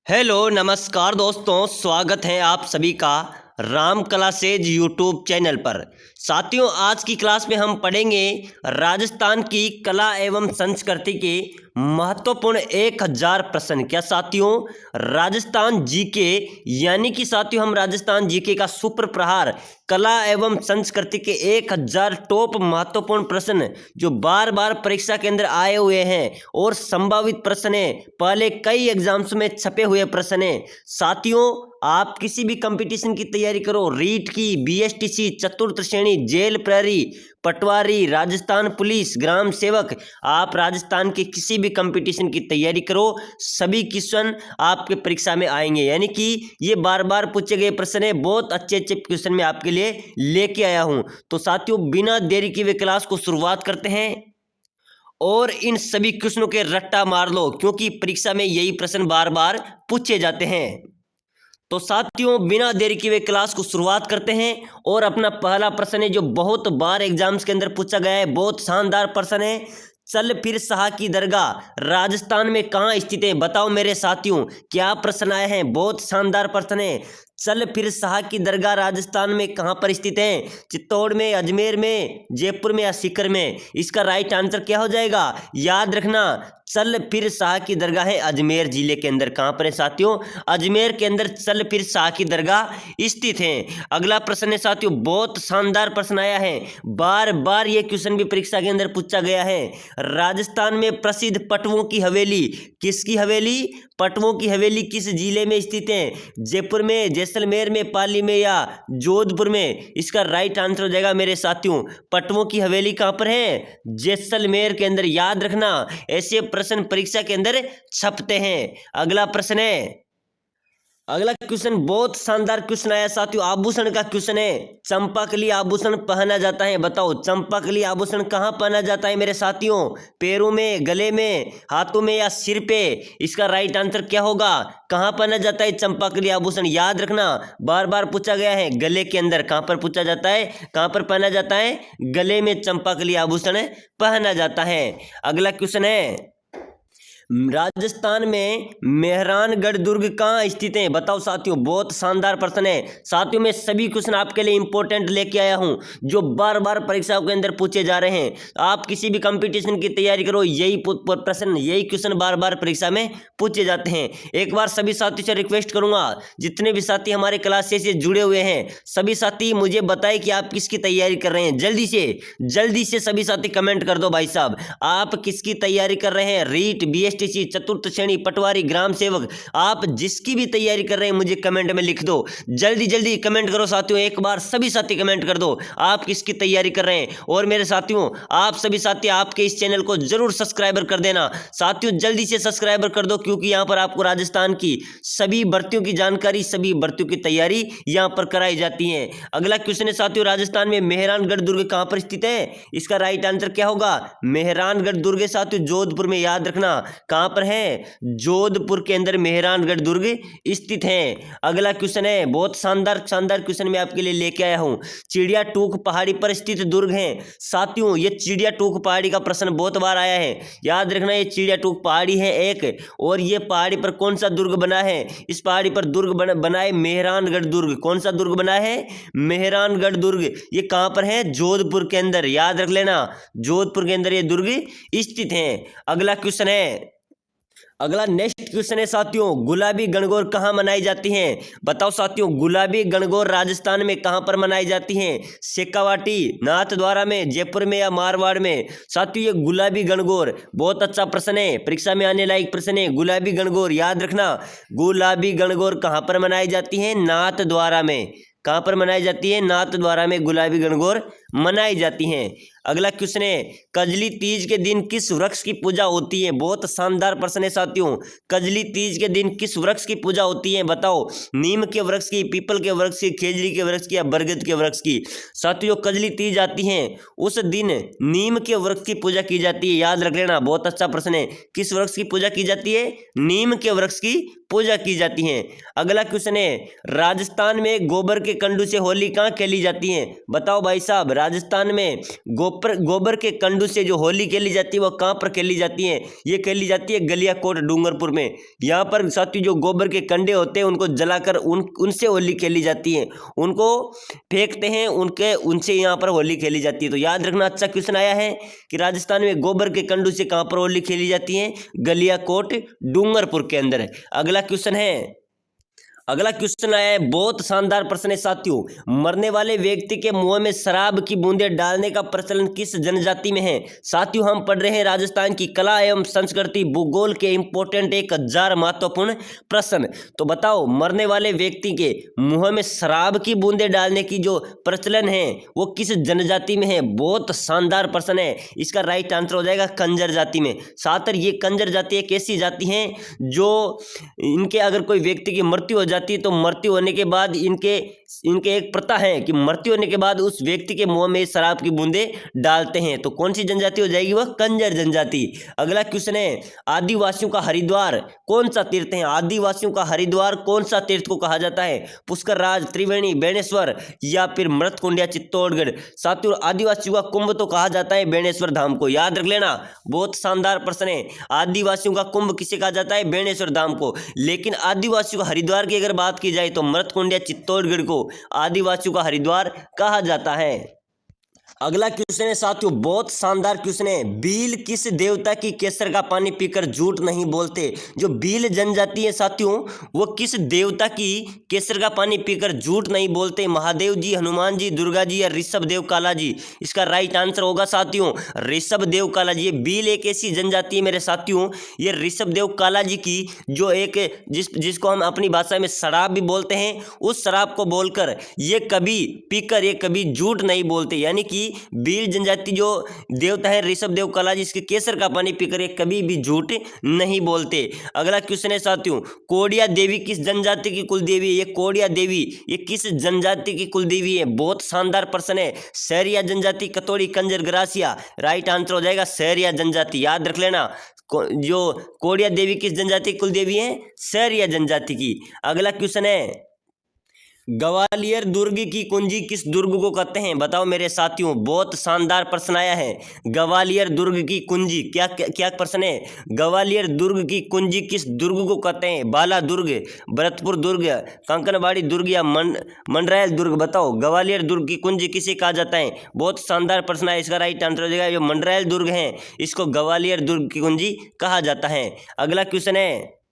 Hello नमस्कार दोस्तों, स्वागत है आप सभी का राम क्लासेज यूट्यूब चैनल पर। साथियों, आज की क्लास में हम पढ़ेंगे राजस्थान की कला एवं संस्कृति के महत्वपूर्ण 1000 प्रश्न। क्या साथियों, राजस्थान जीके यानी कि साथियों हम राजस्थान जीके का सुपर प्रहार कला एवं संस्कृति के 1000 टॉप महत्वपूर्ण प्रश्न जो बार बार परीक्षा के अंदर आए हुए हैं और संभावित प्रश्न है, पहले कई एग्जाम्स में छपे हुए प्रश्न है। साथियों, आप किसी भी कंपटीशन की तैयारी करो, रीट की, बीएसटीसी, चतुर्थ श्रेणी, जेल प्रहरी, पटवारी, राजस्थान पुलिस, ग्राम सेवक, आप राजस्थान के किसी भी कंपटीशन की तैयारी करो, सभी क्वेश्चन आपके परीक्षा में आएंगे। यानी कि ये बार बार पूछे गए प्रश्न है, बहुत अच्छे अच्छे क्वेश्चन मैं आपके लिए लेके आया हूं। तो साथियों, बिना देरी किए हुए क्लास को शुरुआत करते हैं और इन सभी क्वेश्चनों के रट्टा मार लो, क्योंकि परीक्षा में यही प्रश्न बार बार पूछे जाते हैं। तो साथियों, बिना देरी किए हुए क्लास को शुरुआत करते हैं और अपना पहला प्रश्न है जो बहुत बार एग्जाम्स के अंदर पूछा गया है, बहुत शानदार प्रश्न है। चल फिर शाह की दरगाह राजस्थान में कहाँ स्थित है? बताओ मेरे साथियों, क्या प्रश्न आए हैं, बहुत शानदार प्रश्न है। चल फिर शाह की दरगाह राजस्थान में कहाँ पर स्थित है? चित्तौड़ में, अजमेर में, जयपुर में या सीकर में? इसका राइट आंसर क्या हो जाएगा? याद रखना, चल फिर शाह की दरगाह है अजमेर जिले के अंदर। कहाँ पर है साथियों? अजमेर के अंदर चल फिर शाह की दरगाह स्थित है। अगला प्रश्न है साथियों, बहुत शानदार प्रश्न आया है, बार बार ये क्वेश्चन भी परीक्षा के अंदर पूछा गया है। राजस्थान में प्रसिद्ध पटवों की हवेली, किसकी हवेली? पटवों की हवेली किस जिले में स्थित है? जयपुर में, जैसलमेर में, पाली में या जोधपुर में? इसका राइट आंसर हो जाएगा मेरे साथियों, पटवों की हवेली कहाँ पर है? जैसलमेर के अंदर। याद रखना, ऐसे प्रश्न परीक्षा के अंदर छपते हैं। अगला प्रश्न है, अगला क्वेश्चन बहुत शानदार क्वेश्चन आया साथियों, आभूषण का क्वेश्चन है। चंपाकली आभूषण पहना जाता है, बताओ चंपाकली आभूषण कहाँ पहना जाता है मेरे साथियों? पैरों में, गले में, हाथों में या सिर पे? इसका राइट आंसर क्या होगा? कहाँ पहना जाता है चंपाकली आभूषण? याद रखना, बार बार पूछा गया है, गले के अंदर। कहाँ पर पूछा जाता है, कहाँ पर पहना जाता है? गले में चंपाकली आभूषण पहना जाता है। अगला क्वेश्चन है, राजस्थान में मेहरानगढ़ दुर्ग कहाँ स्थित है? बताओ साथियों, बहुत शानदार प्रश्न है। साथियों, मैं सभी क्वेश्चन आपके लिए इंपॉर्टेंट लेके आया हूं जो बार बार परीक्षाओं के अंदर पूछे जा रहे हैं। आप किसी भी कंपटीशन की तैयारी करो, यही प्रश्न, यही क्वेश्चन बार बार परीक्षा में पूछे जाते हैं। एक बार सभी साथियों से रिक्वेस्ट करूंगा, जितने भी साथी हमारे क्लास से जुड़े हुए हैं, सभी साथी मुझे बताएं कि आप किसकी तैयारी कर रहे हैं। जल्दी से सभी साथी कमेंट कर दो भाई साहब, आप किसकी तैयारी कर रहे हैं? रीट, बीएसटीसी, चतुर्थ श्रेणी, पटवारी, ग्राम सेवक, आप जिसकी भी तैयारी कर रहे हैं मुझे कमेंट में लिख दो। जल्दी कमेंट करो साथियों, एक बार सभी साथी कमेंट कर दो आप किसकी तैयारी कर रहे हैं। और मेरे साथियों, आप सभी साथी आपके इस चैनल को जरूर सब्सक्राइबर कर देना साथियों, जल्दी से सब्सक्राइबर कर दो, क्योंकि यहां पर आपको राजस्थान की सभी भर्तियों की जानकारी, सभी भर्तियों की तैयारी यहां पर कराई जाती है। अगला क्वेश्चन है साथियों, राजस्थान में मेहरानगढ़ दुर्ग कहां पर स्थित है? इसका राइट आंसर क्या होगा? मेहरानगढ़ दुर्ग है साथियों जोधपुर में। याद रखना, कहां पर है? जोधपुर के अंदर मेहरानगढ़ दुर्ग स्थित है। अगला क्वेश्चन है, बहुत शानदार क्वेश्चन मैं आपके लिए लेके आया हूं, चिड़िया टूक पहाड़ी पर स्थित दुर्ग है। साथियों, ये चिड़िया टूक पहाड़ी का प्रश्न बहुत बार आया है। याद रखना, ये चिड़िया टूक पहाड़ी है एक, और ये पहाड़ी पर कौन सा दुर्ग बना है? इस पहाड़ी पर दुर्ग बना है मेहरानगढ़ दुर्ग। कौन सा दुर्ग बना है? मेहरानगढ़ दुर्ग। ये कहां पर है? जोधपुर के अंदर। याद रख लेना, जोधपुर के अंदर ये दुर्ग स्थित है। अगला क्वेश्चन है, अगला नेक्स्ट क्वेश्चन है साथियों, गुलाबी गणगौर कहाँ मनाई जाती हैं? बताओ साथियों, गुलाबी गणगौर राजस्थान में कहाँ पर मनाई जाती हैं? शेखावाटी, नाथद्वारा में, जयपुर में या मारवाड़ में? साथियों, ये गुलाबी गणगौर बहुत अच्छा प्रश्न है, परीक्षा में आने लायक प्रश्न है। गुलाबी गणगौर याद रखना, गुलाबी गणगौर कहाँ पर मनाई जाती है? नाथद्वारा में। कहाँ पर मनाई जाती है? नाथद्वारा में गुलाबी गणगौर मनाई जाती हैं। अगला क्वेश्चन है, कजली तीज के दिन किस वृक्ष की पूजा होती है? बहुत शानदार प्रश्न है साथियों, कजली तीज के दिन किस वृक्ष की पूजा होती है? बताओ, नीम के वृक्ष की, पीपल के वृक्ष की, खेजड़ी के वृक्ष की या बरगद के वृक्ष की? साथियों, कजली तीज आती है उस दिन नीम के वृक्ष की पूजा की जाती है। याद रख लेना, बहुत अच्छा प्रश्न है, किस वृक्ष की पूजा की जाती है? नीम के वृक्ष की पूजा की जाती है। अगला क्वेश्चन है, राजस्थान में गोबर के कंडू से होली कहाँ खेली जाती है? बताओ भाई साहब, राजस्थान में गोबर के कंडू से जो होली खेली जाती है वो कहाँ पर खेली जाती है? ये खेली जाती है गलियाकोट डूंगरपुर में। यहाँ पर साथियों जो गोबर के कंडे होते हैं उनको जलाकर उनसे होली खेली जाती है, उनको फेंकते हैं, उनसे यहाँ पर होली खेली जाती है। तो याद रखना, अच्छा क्वेश्चन आया है कि राजस्थान में गोबर के कंडू से कहाँ पर होली खेली जाती है? गलियाकोट डूंगरपुर के अंदर। अगला क्वेश्चन आया है, बहुत शानदार प्रश्न है साथियों। मरने वाले व्यक्ति के मुंह में शराब की बूंदें डालने का प्रचलन किस जनजाति में है? साथियों हम पढ़ रहे हैं राजस्थान की कला एवं संस्कृति भूगोल के इंपॉर्टेंट 1000 महत्वपूर्ण प्रश्न। तो बताओ, मरने वाले व्यक्ति के मुंह में शराब की बूंदें डालने की जो प्रचलन है वो किस जनजाति में है? बहुत शानदार प्रश्न है। इसका राइट आंसर हो जाएगा कंजर जाति में। साथर ये कंजर जाति एक ऐसी जाति है जो इनके अगर कोई व्यक्ति की मृत्यु हो जाती है तो मृत्यु होने के बाद इनके एक प्रथा है कि मृत्यु होने के बाद उस व्यक्ति के मुंह में शराब की बूंदें डालते हैं। तो कौन सी जनजाति हो जाएगी? वह कंजर जनजाति। अगला क्वेश्चन है, आदिवासियों का हरिद्वार कौन सा तीर्थ है? आदिवासियों का हरिद्वार कौन सा तीर्थ को कहा जाता है? पुष्कर राज, त्रिवेणी, बेणेश्वर या फिर मृतकुंडिया चित्तौड़गढ़। साथियों आदिवासियों का कुंभ तो कहा जाता है बेणेश्वर धाम को, याद रख लेना, बहुत शानदार प्रश्न है। आदिवासियों का कुंभ किसे कहा जाता है? बेणेश्वर धाम को। लेकिन आदिवासियों का हरिद्वार की अगर बात की जाए तो मृतकुंडिया चित्तौड़गढ़ को आदिवासियों का हरिद्वार कहा जाता है। अगला क्वेश्चन है साथियों, बहुत शानदार क्वेश्चन है। भील किस देवता की केसर का पानी पीकर झूठ नहीं बोलते? जो भील जनजाति है साथियों वो किस देवता की केसर का पानी पीकर झूठ नहीं बोलते? महादेव जी, हनुमान जी, दुर्गा जी या ऋषभ देव काला जी? इसका राइट आंसर होगा साथियों ऋषभ देव काला जी। ये भील एक ऐसी जनजाति है मेरे साथियों, ये ऋषभ देव काला जी की जो एक जिसको हम अपनी भाषा में शराब भी बोलते हैं, उस शराब को बोलकर ये कभी झूठ नहीं बोलते। यानी कि भील जनजाति जो देवता है ऋषभ देव काला जी, इसके केसर का पानी पीकर ये कभी भी झूठ नहीं बोलते। अगला क्वेश्चन है साथियों, कोडिया देवी किस जनजाति की कुल देवी है? ये कोडिया देवी ये किस जनजाति की कुल देवी है? बहुत शानदार प्रश्न है। सहरिया जनजाति, कतोड़ी, कंजर, गरासिया? राइट आंसर हो जाएगा सहरिया जनजाति, याद रख लेना। जो कोडिया देवी किस जनजाति की कुल देवी है? सहरिया जनजाति की। अगला क्वेश्चन है, ग्वालियर दुर्ग की कुंजी किस दुर्ग को कहते हैं? बताओ मेरे साथियों, बहुत शानदार प्रश्न आया है। ग्वालियर दुर्ग की कुंजी, क्या प्रश्न है? ग्वालियर दुर्ग की कुंजी किस दुर्ग को कहते हैं? बाला दुर्ग, भरतपुर दुर्ग, कंकनबाड़ी दुर्ग या मंडरायल दुर्ग? बताओ ग्वालियर दुर्ग की कुंजी किसे कहा जाता है? बहुत शानदार प्रश्न है। इसका राइट आंसर हो जाएगा जो मंडरायल दुर्ग है इसको ग्वालियर दुर्ग की कुंजी कहा जाता है। अगला क्वेश्चन है,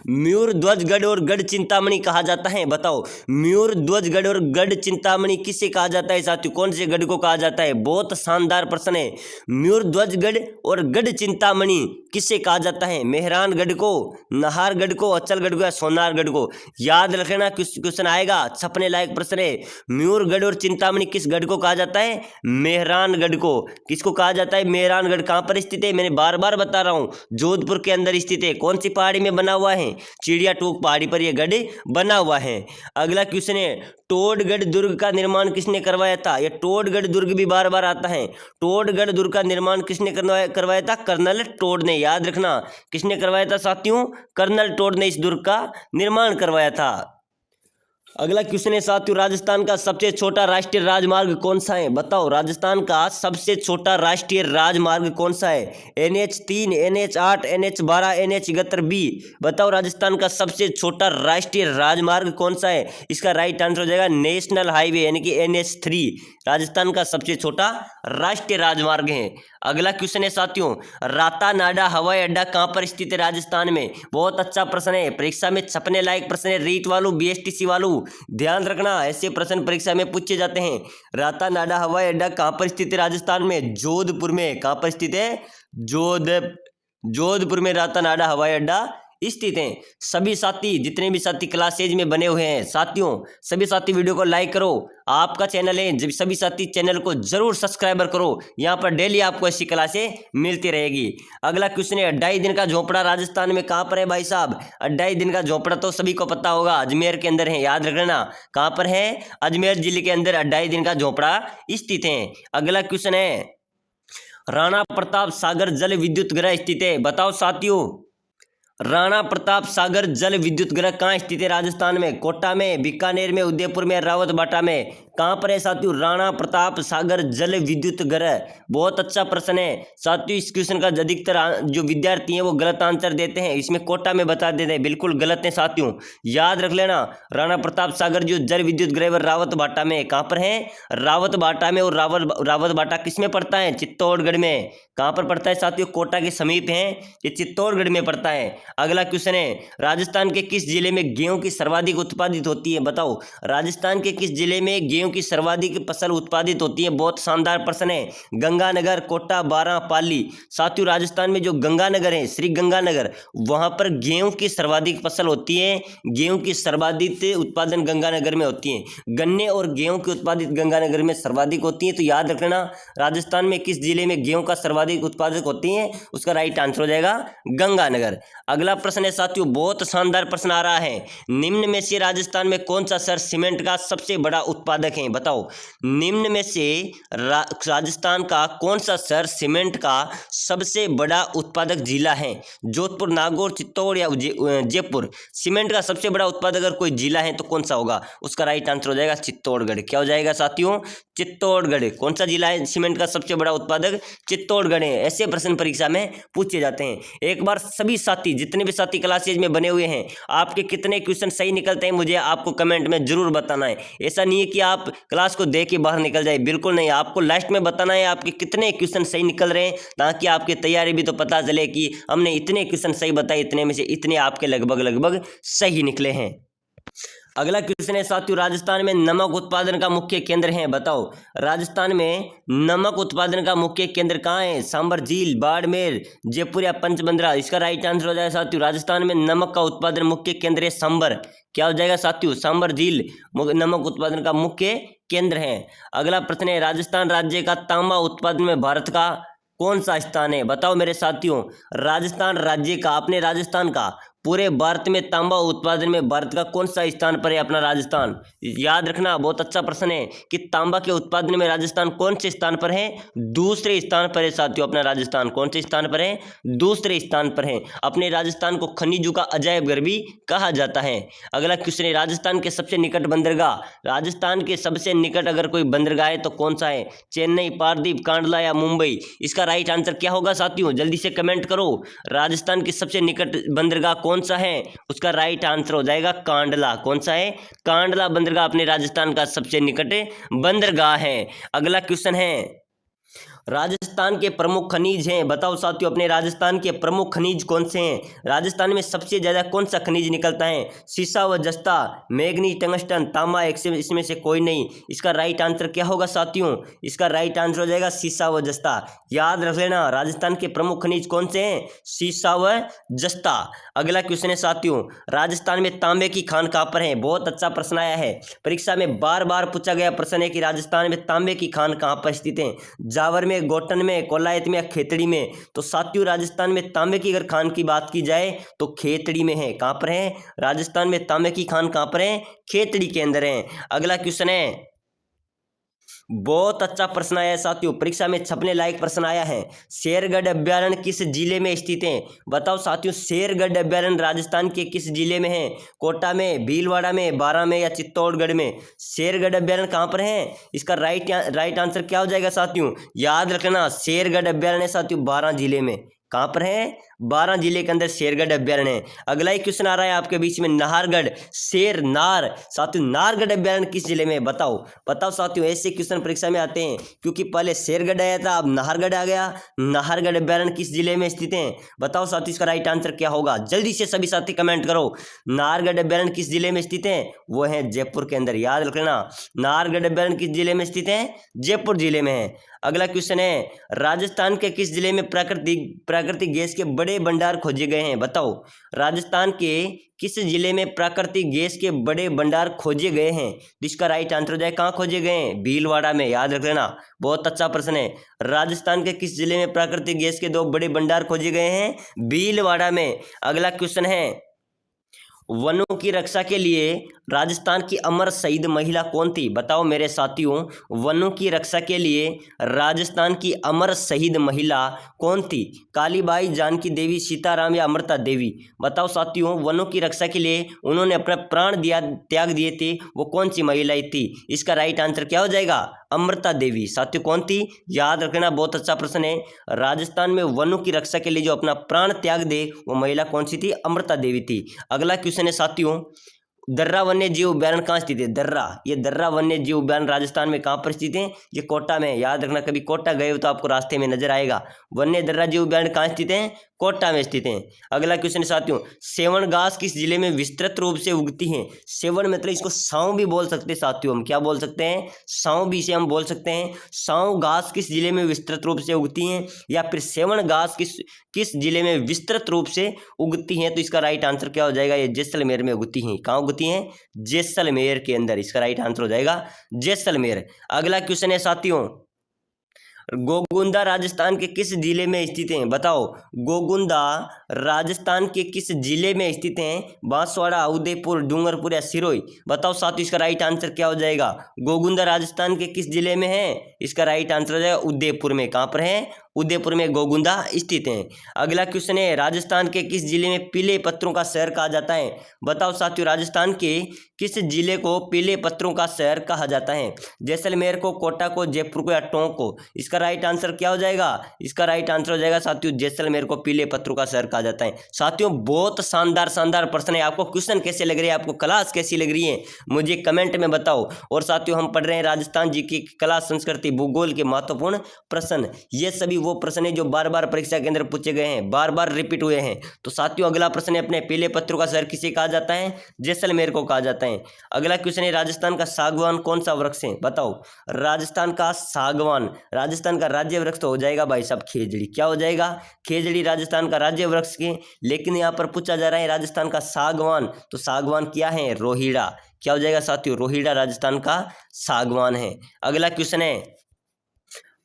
मयूर ध्वज गढ़ और गढ़ चिंतामणि कहा जाता है? बताओ मयूर ध्वज गढ़ और गढ़ चिंतामणि किसे कहा जाता है साथियों? कौन से गढ़ को कहा जाता है? बहुत शानदार प्रश्न है। मयूर ध्वज गढ़ और गढ़ चिंतामणि किसे कहा जाता है? मेहरानगढ़ को, नाहरगढ़ को, अचलगढ़ को या सोनारगढ़ को? याद रखना, क्वेश्चन आएगा, छपने लायक प्रश्न है। मयूरगढ़ और चिंतामणि किस गढ़ को कहा जाता है? मेहरानगढ़ को। किसको कहा जाता है? मेहरानगढ़। कहाँ पर स्थित है? मैंने बार बार बता रहा हूँ, जोधपुर के अंदर स्थित है। कौन सी पहाड़ी में बना हुआ है? चिड़िया टूक पहाड़ी पर यह गढ़ बना हुआ है। अगला क्वेश्चन है, टोडगढ़ दुर्ग का निर्माण किसने करवाया था? यह टोडगढ़ दुर्ग भी बार बार आता है। टोडगढ़ दुर्ग का निर्माण किसने करवाया था? कर्नल टोड ने। याद रखना, किसने करवाया था साथियों? कर्नल टोड ने इस दुर्ग का निर्माण करवाया था। अगला क्वेश्चन है साथियों, राजस्थान का सबसे छोटा राष्ट्रीय राजमार्ग कौन सा है? बताओ राजस्थान का सबसे छोटा राष्ट्रीय राजमार्ग कौन सा है? NH3, NH8, NH12, NH71B? बताओ राजस्थान का सबसे छोटा राष्ट्रीय राजमार्ग कौन सा है? इसका राइट आंसर हो जाएगा नेशनल हाईवे यानी कि NH3 राजस्थान का सबसे छोटा राष्ट्रीय राजमार्ग है। अगला क्वेश्चन है साथियों, रातानाडा हवाई अड्डा कहाँ पर स्थित है राजस्थान में? बहुत अच्छा प्रश्न है, परीक्षा में छपने लायक प्रश्न है। रीट वालों, BSTC वालों ध्यान रखना, ऐसे प्रश्न परीक्षा में पूछे जाते हैं। रातानाडा हवाई अड्डा कहाँ पर स्थित है राजस्थान में? जोधपुर में। कहाँ पर स्थित है? जोधपुर में रातानाडा हवाई अड्डा स्थित हैं। सभी साथी, जितने भी साथी क्लास एज में बने हुए हैं साथियों, सभी साथी वीडियो को लाइक करो। आपका चैनल है, जब सभी साथी चैनल को जरूर सब्सक्राइबर करो। यहाँ पर डेली आपको ऐसी क्लासें मिलती रहेगी। अगला क्वेश्चन है, 2.5 दिन का झोपड़ा राजस्थान में कहाँ पर है भाई साहब? 2.5 दिन का झोपड़ा तो सभी को पता होगा, अजमेर के अंदर है। याद रखना, कहाँ पर है? अजमेर जिले के अंदर 2.5 दिन का झोपड़ा स्थित है। अगला क्वेश्चन है, राणा प्रताप सागर जल विद्युत गृह स्थित है। बताओ साथियों, राणा प्रताप सागर जल विद्युत गृह कहाँ स्थित है राजस्थान में? कोटा में, बीकानेर में, उदयपुर में, रावतबाटा में? कहाँ पर है साथियों? राणा प्रताप सागर जल विद्युत ग्रह। बहुत अच्छा प्रश्न है साथियों। इस क्वेश्चन का अधिकतर जो विद्यार्थी हैं वो गलत आंसर देते हैं, इसमें कोटा में बता देते हैं, बिल्कुल गलत है साथियों, याद रख लेना। राणा प्रताप सागर जो जल विद्युत ग्रह रावत भाटा में, कहाँ पर है? रावत भाटा में। और रावत भाटा किस में पड़ता है? चित्तौड़गढ़ में। कहाँ पर पड़ता है साथियों? कोटा के समीप है, ये चित्तौड़गढ़ में पड़ता है। अगला क्वेश्चन है, राजस्थान के किस जिले में गेहूं की सर्वाधिक उत्पादित होती है? बताओ, राजस्थान के किस जिले में गेहूं की सर्वाधिक फसल उत्पादित होती है? बहुत शानदार प्रश्न है। गंगानगर, कोटा, बारां, पाली। साथियों राजस्थान में जो गंगानगर है, श्री गंगानगर, वहां पर गेहूं की सर्वाधिक फसल होती है। गेहूं की सर्वाधिक उत्पादन गंगानगर में होती है। गन्ने और गेहूं की उत्पादित गंगानगर में सर्वाधिक होती है। तो याद रखना, राजस्थान में किस जिले में गेहूं का सर्वाधिक उत्पादक होती है? उसका राइट आंसर हो जाएगा गंगानगर। अगला प्रश्न है साथियों, बहुत शानदार प्रश्न आ रहा है, निम्न में से राजस्थान में कौन सा शहर सीमेंट का सबसे बड़ा उत्पादक है? बताओ, निम्न में से राजस्थान का कौन सा शहर सीमेंट का सबसे बड़ा उत्पादक जिला है? जोधपुर, नागौर, चित्तौड़ या जयपुर। सीमेंट का सबसे बड़ा उत्पादक अगर कोई जिला है तो कौन सा होगा? उसका राइट आंसर हो जाएगा चित्तौड़गढ़। क्या हो जाएगा साथियों? चित्तौड़गढ़। कौन सा जिला है सीमेंट का सबसे बड़ा उत्पादक? चित्तौड़गढ़ है। ऐसे प्रश्न परीक्षा में पूछे जाते हैं। एक बार सभी साथी, जितने भी साथी क्लासेज में बने हुए हैं, आपके कितने क्वेश्चन सही निकलते हैं मुझे आपको कमेंट में जरूर बताना है। ऐसा नहीं है कि आप क्लास को देख के बाहर निकल जाए, बिल्कुल नहीं। आपको लास्ट में बताना है आपके कितने क्वेश्चन सही निकल रहे हैं, ताकि आपकी तैयारी भी तो पता चले कि हमने इतने क्वेश्चन सही बताए, इतने में से इतने आपके लगभग सही निकले हैं। अगला क्वेश्चन है साथियों, राजस्थान में नमक उत्पादन का मुख्य केंद्र है? बताओ, राजस्थान में नमक उत्पादन का मुख्य केंद्र कहाँ है? सांबर झील, बाड़मेर, जयपुर या पंचबंद्रा। इसका राइट आंसर हो जाएगा साथियों, राजस्थान में नमक का उत्पादन मुख्य केंद्र है सांबर। क्या हो जाएगा साथियों? सांबर झील नमक उत्पादन का मुख्य केंद्र है। अगला प्रश्न है, राजस्थान राज्य का तांबा उत्पादन में भारत का कौन सा स्थान है? बताओ मेरे साथियों, राजस्थान राज्य का, अपने राजस्थान का पूरे भारत में तांबा उत्पादन में भारत का कौन सा स्थान पर है अपना राजस्थान? याद रखना, बहुत अच्छा प्रश्न है कि तांबा के उत्पादन में राजस्थान कौन से स्थान पर है? दूसरे स्थान पर है साथियों। अपना राजस्थान कौन से स्थान पर है? दूसरे स्थान पर है। अपने राजस्थान को खनिजों का अजायब घर भी कहा जाता है। अगला क्वेश्चन है, राजस्थान के सबसे निकट बंदरगाह। राजस्थान के सबसे निकट अगर कोई बंदरगाह है तो कौन सा है? चेन्नई, पारदीप, कांडला या मुंबई। इसका राइट आंसर क्या होगा साथियों? जल्दी से कमेंट करो। राजस्थान की सबसे निकट बंदरगाह कौन सा है? उसका राइट आंसर हो जाएगा कांडला। कौन सा है? कांडला बंदरगाह अपने राजस्थान का सबसे निकट बंदरगाह है। अगला क्वेश्चन है, राजस्थान के प्रमुख खनिज हैं। बताओ साथियों, अपने राजस्थान के प्रमुख खनिज कौन से हैं? राजस्थान में सबसे ज्यादा कौन सा खनिज निकलता है? सीसा व जस्ता, मैग्नीज, टंगस्टन, तांबा, इसमें से कोई नहीं। इसका राइट आंसर क्या होगा साथियों? इसका राइट आंसर हो जाएगा सीसा व जस्ता। याद रख लेना, राजस्थान के प्रमुख खनिज कौन से हैं? सीसा व जस्ता। अगला क्वेश्चन है साथियों, राजस्थान में तांबे की खान कहाँ पर है? बहुत अच्छा प्रश्न आया है, परीक्षा में बार बार पूछा गया प्रश्न है कि राजस्थान में तांबे की खान कहाँ पर स्थित है? जावर में, गोटन में, कोलायत में या खेतड़ी में। तो साथियों राजस्थान में तांबे की अगर खान की बात की जाए तो खेतड़ी में है। कहां पर है? राजस्थान में तांबे की खान कहां पर है? खेतड़ी के अंदर है। अगला क्वेश्चन है, बहुत अच्छा प्रश्न आया है साथियों, परीक्षा में छपने लायक प्रश्न आया है। शेरगढ़ अभ्यारण्य किस जिले में स्थित है? बताओ साथियों, शेरगढ़ अभ्यारण्य राजस्थान के किस जिले में है? कोटा में, भीलवाड़ा में, बारां में या चित्तौड़गढ़ में? शेरगढ़ अभ्यारण्य कहाँ पर है? इसका राइट आंसर क्या हो जाएगा साथियों? याद रखना, शेरगढ़ अभ्यारण्य साथियों बारां जिले में। कहाँ पर है? बारां जिले के अंदर शेरगढ़ अभ्यारण्य है। अगला ही क्वेश्चन आ रहा है आपके बीच में, नाहरगढ़, शेर, नार। साथियों नाहरगढ़ अभ्यारण्य किस जिले में? बताओ साथियों, ऐसे क्वेश्चन परीक्षा में आते हैं, क्योंकि पहले शेरगढ़ आया था, अब नाहरगढ़ आ गया। नाहरगढ़ अभ्यारण्य किस जिले में स्थित है? बताओ साथियों, इसका राइट आंसर क्या होगा? जल्दी से सभी साथी कमेंट करो। नाहरगढ़ अभ्यारण्य किस जिले में स्थित है? वो है जयपुर के अंदर। याद रखना, नाहरगढ़ अभ्यारण्य किस जिले में स्थित है? जयपुर जिले में है। अगला क्वेश्चन है, राजस्थान के किस जिले में प्राकृतिक गैस के बड़े भंडार खोजे गए हैं? बताओ, राजस्थान के किस जिले में प्राकृतिक गैस के बड़े भंडार खोजे गए हैं? जिसका राइट आंसर हो जाए, कहाँ खोजे गए हैं? भीलवाड़ा में। याद रख लेना, बहुत अच्छा प्रश्न है। राजस्थान के किस जिले में प्राकृतिक गैस के 2 बड़े भंडार खोजे गए हैं? भीलवाड़ा में। अगला क्वेश्चन है, वनों की रक्षा के लिए राजस्थान की अमर शहीद महिला कौन थी? बताओ मेरे साथियों, वनों की रक्षा के लिए राजस्थान की अमर शहीद महिला कौन थी? कालीबाई, जानकी देवी, सीताराम या अमृता देवी? बताओ साथियों, वनों की रक्षा के लिए उन्होंने अपना प्राण त्याग दिए थे, वो कौन सी महिला थी? इसका राइट आंसर क्या हो जाएगा? अमृता देवी। साथियों कौन थी? याद रखना, बहुत अच्छा प्रश्न है। राजस्थान में वनों की रक्षा के लिए जो अपना प्राण त्याग दे वो महिला कौन सी थी? अमृता देवी थी। अगला क्वेश्चन है साथियों, दर्रा वन्य जीव अभ्यारण्य कहाँ स्थित है? दर्रा, ये दर्रा वन्य जीव अभ्यारण्य राजस्थान में कहाँ पर स्थित है? ये कोटा में। याद रखना, कभी कोटा गए हो तो आपको रास्ते में नजर आएगा। वन्य दर्रा जीव अभ्यारण्य कहाँ स्थित है? कोटा में स्थित है। अगला क्वेश्चन साथियों, सेवन घास किस जिले में विस्तृत रूप से उगती है? सेवन मतलब इसको साँव भी बोल सकते हैं साथियों, हम क्या बोल सकते हैं? साँव भी इसे हम बोल सकते हैं। साँव घास किस जिले में विस्तृत रूप से उगती हैं, या फिर सेवन घास किस जिले में विस्तृत रूप से उगती हैं? तो इसका राइट आंसर क्या हो जाएगा? ये जैसलमेर में उगती हैं। कहाँ उगती हैं? जैसलमेर के अंदर। इसका राइट आंसर हो जाएगा जैसलमेर। अगला क्वेश्चन है साथियों, गोगुंदा राजस्थान के किस जिले में स्थित हैं? बताओ, गोगुंदा राजस्थान के किस जिले में स्थित हैं? बांसवाड़ा, उदयपुर, डूंगरपुर या सिरोही? बताओ साथियों, इसका राइट आंसर क्या हो जाएगा? गोगुंदा राजस्थान के किस जिले में है? इसका राइट आंसर हो जाएगा उदयपुर में। कहाँ पर है? उदयपुर में गोगुंदा स्थित है। अगला क्वेश्चन है, राजस्थान के किस जिले में पीले पत्थरों का शहर कहा जाता है? बताओ साथियों, राजस्थान के किस जिले को पीले पत्थरों का शहर कहा जाता है? जैसलमेर को, कोटा को, जयपुर को या टोंक को? इसका राइट आंसर क्या हो जाएगा? इसका राइट आंसर हो जाएगा साथियों जैसलमेर को पीले पत्थरों का शहर कहा जाता है। साथियों बहुत शानदार शानदार प्रश्न है। आपको क्वेश्चन कैसे लग रहे हैं, आपको क्लास कैसी लग रही है, मुझे कमेंट में बताओ। और साथियों हम पढ़ रहे हैं राजस्थान जी की कला, संस्कृति, भूगोल के महत्वपूर्ण प्रश्न। ये सभी वो प्रश्न है जो बार बार परीक्षा के अंदर पूछे गए हैं, बार बार रिपीट हुए हैं। तो साथियों अगला प्रश्न है, अपने पीले पत्थरों का शहर किसे कहा जाता है? जैसलमेर को कहा जाता है। अगला क्वेश्चन है, राजस्थान का सागवान कौन सा वृक्ष है? बताओ, राजस्थान का सागवान, राजस्थान का राज्य वृक्ष तो हो जाएगा भाई साहब खेजड़ी। क्या हो जाएगा? खेजड़ी राजस्थान का राज्य वृक्ष के। लेकिन यहाँ पर पूछा जा रहा है राजस्थान का सागवान, तो सागवान क्या है? रोहिड़ा। क्या हो जाएगा साथियों? रोहिड़ा राजस्थान का सागवान है। अगला क्वेश्चन है,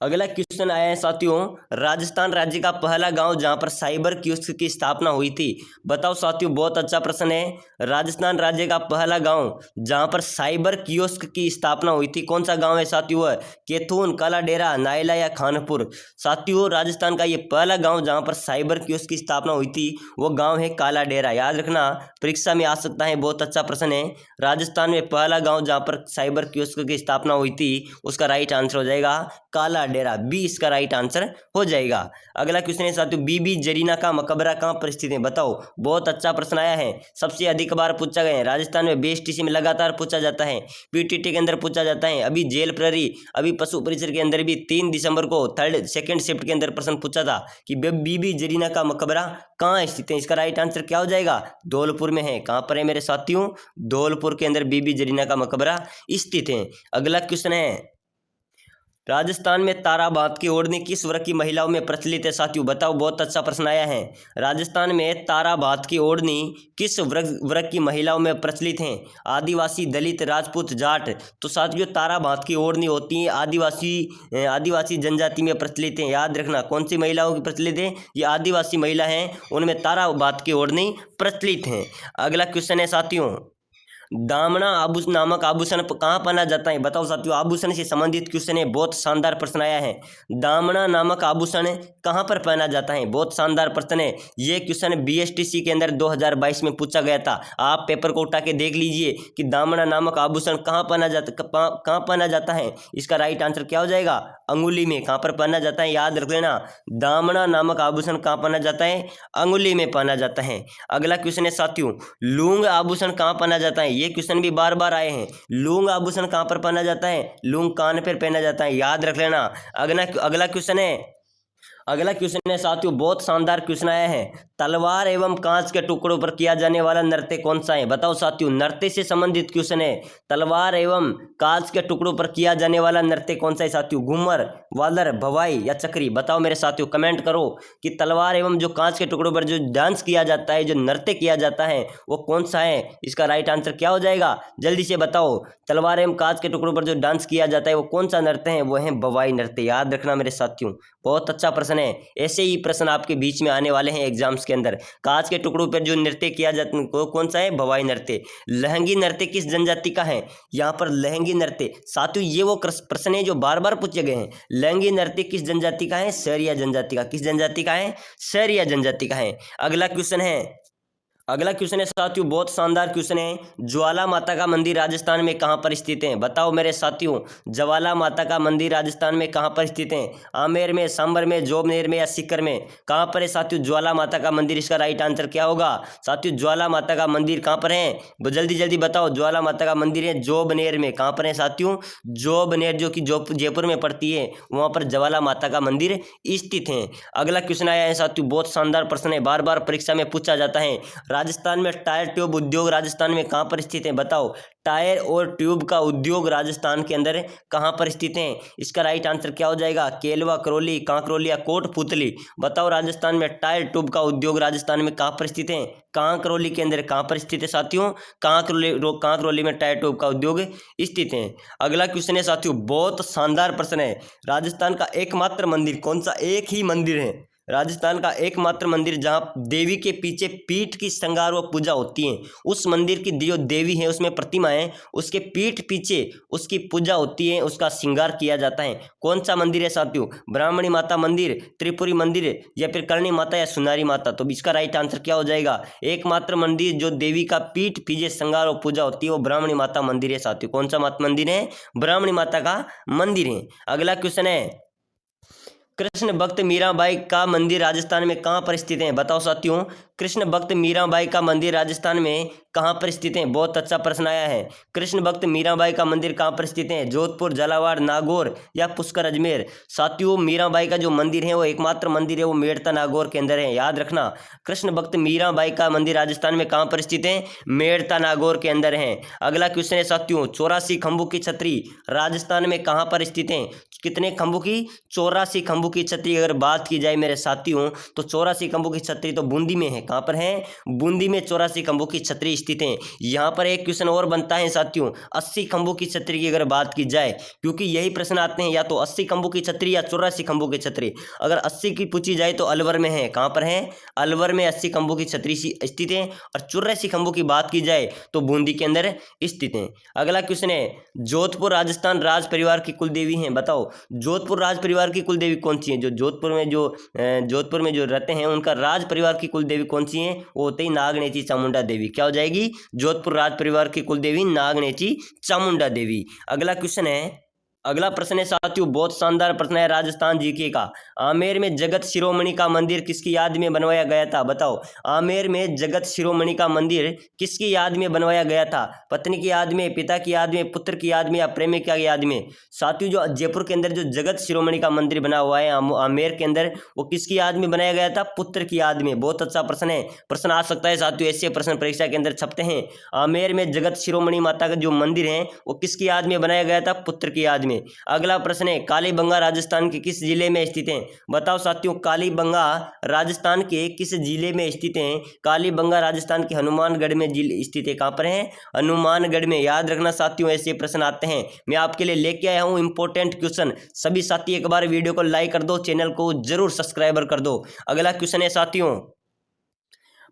अगला क्वेश्चन आया है साथियों, राजस्थान राज्य का पहला गांव जहां पर साइबर कियोस्क की स्थापना हुई थी? बताओ साथियों, बहुत अच्छा प्रश्न है। राजस्थान राज्य का पहला गांव जहां पर साइबर कियोस्क की स्थापना हुई थी, कौन सा गांव है साथियों? केथून, काला डेरा, नायला या खानपुर? साथियों राजस्थान का ये पहला गांव जहां पर साइबर कियोस्क की स्थापना हुई थी वो गांव है काला डेरा। याद रखना, परीक्षा में आ सकता है, बहुत अच्छा प्रश्न है। राजस्थान में पहला गांव जहां पर साइबर कियोस्क की स्थापना हुई थी उसका राइट आंसर हो जाएगा काला डेरा। बी इसका राइट आंसर हो जाएगा। अगला क्वेश्चन है साथियों, बीबी जरीना का मकबरा कहाँ पर स्थित है? बताओ, बहुत अच्छा प्रश्न आया है, सबसे अधिक बार पूछा गया है। राजस्थान में बीएसटीसी में लगातार पूछा जाता है, पीटीटी के अंदर पूछा जाता है, अभी जेल प्रहरी, अभी पशु परिसर के अंदर भी 3 दिसंबर को सेकंड शिफ्ट के अंदर प्रश्न पूछा था कि बीबी जरीना का मकबरा कहाँ स्थित है? इसका राइट आंसर क्या हो जाएगा? धौलपुर में है। कहाँ पर है मेरे साथियों? धौलपुर के अंदर बीबी जरीना का मकबरा स्थित है। अगला क्वेश्चन है, राजस्थान में ताराबात की ओढ़नी किस वर्ग की महिलाओं में प्रचलित है? साथियों बताओ, बहुत अच्छा प्रश्न आया है। राजस्थान में ताराबात की ओढ़नी किस वर्ग की महिलाओं में प्रचलित है? आदिवासी, दलित, राजपूत, जाट? तो साथियों ताराबात की ओढ़नी होती है आदिवासी जनजाति में प्रचलित है। याद रखना, कौन सी महिलाओं की प्रचलित है? ये आदिवासी महिला हैं, उनमें ताराबात की ओढ़नी प्रचलित है। अगला क्वेश्चन है साथियों, दामना आभूषण नामक आभूषण कहाँ पहना जाता है? बताओ साथियों, आभूषण से संबंधित क्वेश्चन है, बहुत शानदार प्रश्न आया है। दामना नामक आभूषण कहाँ पर पहना जाता है? बहुत शानदार प्रश्न है। ये क्वेश्चन बीएसटीसी के अंदर 2022 में पूछा गया था। आप पेपर को उठा के देख लीजिए कि दामना नामक आभूषण कहाँ पहना जाता है। इसका राइट आंसर क्या हो जाएगा? अंगुली में। कहाँ पर पहना जाता है? याद रख लेना, दामना नामक आभूषण कहाँ पहना जाता है? अंगुली में पहना जाता है। अगला क्वेश्चन है साथियों, लूंग आभूषण कहाँ पहना जाता है? ये क्वेश्चन भी बार बार आए हैं। लूंग आभूषण कहाँ पर पहना जाता है? लूंग कान पर पहना जाता है। याद रख लेना। अगला क्वेश्चन है साथियों, बहुत शानदार क्वेश्चन आया है। तलवार एवं कांच के टुकड़ों पर किया जाने वाला नृत्य कौन सा है? बताओ साथियों, नृत्य से संबंधित क्वेश्चन है। तलवार एवं कांच के टुकड़ों पर किया जाने वाला नृत्य कौन सा है साथियों? घूमर, वालर, भवाई या चक्री? बताओ मेरे साथियों, कमेंट करो कि तलवार एवं जो कांच के टुकड़ों पर जो डांस किया जाता है, जो नृत्य किया जाता है वो कौन सा है? इसका राइट आंसर क्या हो जाएगा? जल्दी से बताओ। तलवार एवं कांच के टुकड़ों पर जो डांस किया जाता है वो कौन सा नृत्य है? वो है भवाई नृत्य। याद रखना मेरे साथियों, बहुत अच्छा प्रश्न है। ऐसे ही प्रश्न आपके बीच में आने वाले हैं एग्जाम्स उसके अंदर। कांच के टुकड़ों पर जो नृत्य किया जाता है कौन सा है? भवाई नृत्य। लहंगी नृत्य किस जनजाति का है? यहाँ पर लहंगी नृत्य। साथियों ये वो प्रश्न है जो बार बार पूछे गए हैं। लहंगी नृत्य किस जनजाति का है? सहरिया जनजाति का। किस जनजाति का है? सहरिया जनजाति का है। अगला क्वेश्चन है साथियों, बहुत शानदार क्वेश्चन है। ज्वाला माता का मंदिर राजस्थान में कहाँ पर स्थित है? बताओ मेरे साथियों, ज्वाला माता का मंदिर राजस्थान में कहाँ पर स्थित है? आमेर में, सांबर में, जोबनेर में या सीकर में? कहाँ पर है साथियों ज्वाला माता का मंदिर? इसका राइट आंसर क्या होगा? साथियों ज्वाला माता का मंदिर कहाँ पर है? जल्दी जल्दी बताओ। ज्वाला माता का मंदिर है जोबनेर में। कहाँ पर है साथियों? जोबनेर, जो कि जयपुर में पड़ती है, वहाँ पर ज्वाला माता का मंदिर स्थित है। अगला क्वेश्चन आया है साथियों, बहुत शानदार प्रश्न है, बार बार परीक्षा में पूछा जाता है। राजस्थान में टायर ट्यूब उद्योग राजस्थान में कहाँ पर स्थित है? बताओ। टायर और ट्यूब का उद्योग राजस्थान के अंदर कहाँ पर स्थित है? इसका राइट आंसर क्या हो जाएगा? केलवा, करौली, कांकरोली या कोटपुतली? बताओ राजस्थान में टायर ट्यूब का उद्योग राजस्थान में कहाँ पर स्थित है? कांकरोली के अंदर। कहाँ पर स्थित है साथियों? कांकरोली में टायर ट्यूब का उद्योग स्थित है। अगला क्वेश्चन है साथियों, बहुत शानदार प्रश्न है। राजस्थान का एकमात्र मंदिर कौन सा? एक ही मंदिर है राजस्थान का एकमात्र मंदिर जहां देवी के पीछे पीठ की श्रृंगार व पूजा होती है। उस मंदिर की जो देवी है, उसमें प्रतिमा है, उसके पीठ पीछे उसकी पूजा होती है, उसका श्रृंगार किया जाता है। कौन सा मंदिर है साथियों? ब्राह्मणी माता मंदिर, त्रिपुरी मंदिर या फिर करणी माता या सुनारी माता? तो इसका राइट आंसर क्या हो जाएगा? एकमात्र मंदिर जो देवी का पीठ पीछे श्रृंगार और पूजा होती है वो ब्राह्मणी माता मंदिर है साथियों। कौन सा मंदिर है? ब्राह्मणी माता का मंदिर है। अगला क्वेश्चन है, कृष्ण भक्त मीराबाई का मंदिर राजस्थान में कहाँ पर स्थित है? बताओ साथियों, कृष्ण भक्त मीराबाई का मंदिर राजस्थान में कहाँ पर स्थित है? बहुत अच्छा प्रश्न आया है। कृष्ण भक्त मीराबाई का मंदिर कहाँ पर स्थित है? जोधपुर, झालावाड़, नागौर या पुष्कर, अजमेर? साथियों मीराबाई का जो मंदिर है वो एकमात्र मंदिर है, वो मेड़ता नागौर के अंदर है, याद रखना। कृष्ण भक्त मीराबाई का मंदिर राजस्थान में कहाँ पर स्थित है? मेड़ता नागौर के अंदर है। अगला क्वेश्चन है साथियों, 84 खंभों की छतरी राजस्थान में कहाँ पर स्थित है? कितने खंभों की? 84 खंभों की छतरी अगर बात की जाए मेरे साथियों तो 84 खंभों की छतरी तो बूंदी में है। कहाँ पर है? बूंदी में 84 खंभों की छतरी स्थित है। यहाँ पर एक क्वेश्चन और बनता है साथियों, 80 खंभों की छतरी की अगर बात की जाए, क्योंकि यही प्रश्न आते हैं, या तो 80 खंभों की छतरी या 84 खंभों की छतरी। अगर 80 की पूछी जाए तो अलवर में है। कहाँ पर है? अलवर में 80 खंभों की छतरी स्थित है। और 84 खंभों की बात की जाए तो बूंदी के अंदर स्थित है। अगला क्वेश्चन है, जोधपुर राजस्थान राज परिवार की कुल देवी हैं। बताओ जोधपुर राज परिवार की कुल देवी कौन सी है? जो जोधपुर में जो रहते हैं उनका राज परिवार की कुल देवी कौन सी है? वो होते ही नागनेची चामुंडा देवी। क्या हो जाएगी? जोधपुर राज परिवार की कुल देवी नागनेची चामुंडा देवी। अगला प्रश्न है साथियों, बहुत शानदार प्रश्न है राजस्थान जीके का। आमेर में जगत शिरोमणि का मंदिर किसकी याद में बनवाया गया था? बताओ आमेर में जगत शिरोमणि का मंदिर किसकी याद में बनवाया गया था? पत्नी की याद में, पिता की याद में, पुत्र की याद में या प्रेमिक की याद में? साथियों जो जयपुर के अंदर जो जगत शिरोमणि का मंदिर बना हुआ है आमेर के अंदर, वो किसकी याद में बनाया गया था? पुत्र की याद में। बहुत अच्छा प्रश्न है, प्रश्न आ सकता है साथियों, ऐसे प्रश्न परीक्षा के अंदर छपते हैं। आमेर में जगत शिरोमणि माता का जो मंदिर है वो किसकी याद में बनाया गया था? पुत्र की याद में। अगला प्रश्न है, कालीबंगा राजस्थान के किस जिले में स्थित है? बताओ साथियों कालीबंगा राजस्थान के किस जिले में स्थित है? कालीबंगा राजस्थान के हनुमानगढ़ में स्थित है। कहाँ पर है? हनुमानगढ़ में। याद रखना साथियों, ऐसे प्रश्न आते हैं। मैं आपके लिए लेके आया हूँ इंपॉर्टेंट क्वेश्चन। सभी साथी एक बार वीडियो को लाइक कर दो, चैनल को जरूर सब्सक्राइबर कर दो। अगला क्वेश्चन है साथियों,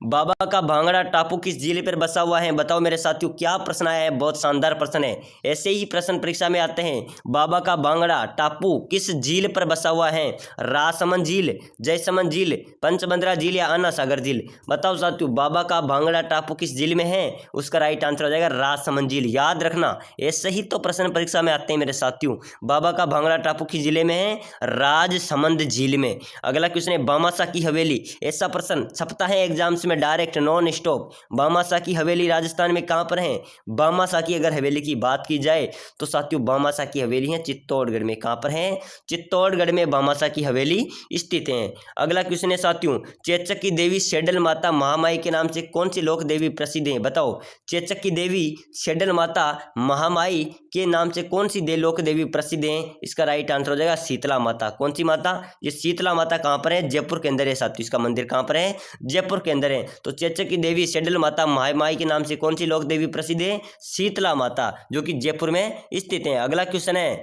बाबा का भांगड़ा टापू किस जिले पर बसा हुआ है? बताओ मेरे साथियों, क्या प्रश्न आया है? बहुत शानदार प्रश्न है, ऐसे ही प्रश्न परीक्षा में आते हैं। बाबा का भांगड़ा टापू किस झील पर बसा हुआ है? राजसमंद झील, जयसमंद झील, पंचबंदरा झील या अन्ना सागर झील? बताओ साथियों बाबा का भांगड़ा टापू किस झील में है? उसका राइट आंसर हो जाएगा राजसमंद झील। याद रखना, ऐसे ही तो प्रश्न परीक्षा में आते हैं मेरे साथियों। बाबा का भांगड़ा टापू किस जिले में है? राजसमंद झील में। अगला क्वेश्चन है, बामासा की हवेली, ऐसा प्रश्न छपता है एग्जाम्स में डायरेक्ट नॉन स्टॉप। बामासा की हवेली राजस्थान में कहां पर है? बामासा की अगर हवेली की बात की जाए तो साथियों बामासा की हवेली है चित्तौड़गढ़ में। कहां पर है? चित्तौड़गढ़ में बामासा की हवेली स्थित है। अगला क्वेश्चन है साथियों, चेचक की देवी शैडल माता महामाई के नाम से कौन सी लोक देवी प्रसिद्ध है? बताओ चेचक की देवी शैडल माता महामाई के नाम से कौन सी लोक देवी प्रसिद्ध है? इसका राइट आंसर हो जाएगा शीतला माता। कौन सी माता? ये शीतला माता कहां पर है? जयपुर के अंदर है साथियों। इसका मंदिर कहां पर है? जयपुर के अंदर है। तो चेचक की देवी शैडल माता महामाई के नाम से कौन सी लोक देवी प्रसिद्ध है? शीतला माता, जो कि जयपुर में स्थित है। अगला क्वेश्चन है,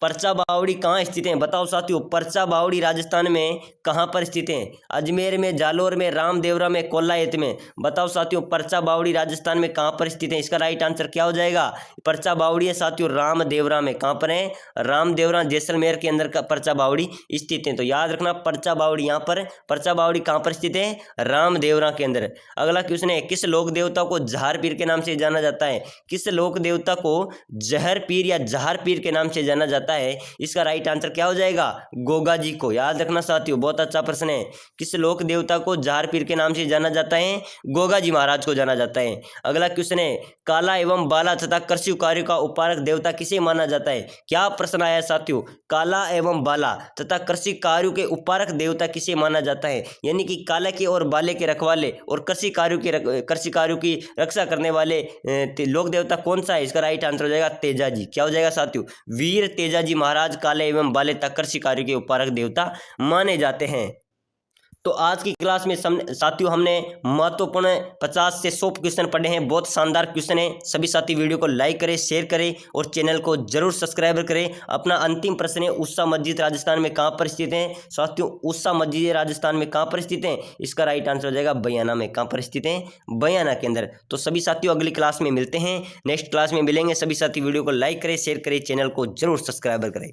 परचा बावड़ी कहाँ स्थित है? बताओ साथियों, परचा बावड़ी राजस्थान में कहाँ पर स्थित है? अजमेर में, जालोर में, रामदेवरा में, कोलायत में। बताओ साथियों, परचा बावड़ी राजस्थान में कहाँ पर स्थित है? इसका राइट आंसर क्या हो जाएगा? परचा बावड़ी है साथियों रामदेवरा में। कहाँ पर है? रामदेवरा जैसलमेर के अंदर का परचा बावड़ी स्थित है। तो याद रखना, परचा बावड़ी यहाँ पर, परचा बावड़ी कहाँ पर स्थित है? रामदेवरा के अंदर। अगला क्वेश्चन है, किस लोक देवता को जहर पीर के नाम से जाना जाता है? किस लोक देवता को जहर पीर या जहर पीर के नाम से जाना जाता है? इसका राइट आंसर क्या हो जाएगा? गोगा जी को। याद रखना साथियों, बहुत अच्छा प्रश्न है। किस लोक देवता को जहर पीर के नाम से जाना जाता है? गोगा जी महाराज को जाना जाता है। अगला क्वेश्चन है, काला एवं बाला तथा कृषि कार्यों का उपारक देवता किसे माना जाता है? क्या प्रश्न आया साथियों? काला एवं बाला तथा कृषि कार्यों के उपारक देवता किसे माना जाता है? यानी कि काला के और बाले के रखवाले और कृषि कार्यों की रक्षा करने वाले लोक देवता कौन सा है? इसका राइट आंसर हो जाएगा तेजा जी। क्या हो जाएगा साथियों? वीर तेजा जी महाराज काले एवं बाले तथा कृषि कार्यों के उपारक देवता माने जाते हैं। तो आज की क्लास में साथियों हमने महत्वपूर्ण 50 से 100 क्वेश्चन पढ़े हैं। बहुत शानदार क्वेश्चन है। सभी साथी वीडियो को लाइक करें, शेयर करें और चैनल को जरूर सब्सक्राइब करें। अपना अंतिम प्रश्न है, उषा मस्जिद राजस्थान में कहाँ पर स्थित है? साथियों, उषा मस्जिद राजस्थान में कहाँ पर स्थित है? इसका राइट आंसर हो जाएगा बयाना में। कहाँ पर स्थित है? बयाना के अंदर। तो सभी साथियों अगली क्लास में मिलते हैं, नेक्स्ट क्लास में मिलेंगे। सभी साथी वीडियो को लाइक करें, शेयर करें, चैनल को जरूर सब्सक्राइब करें।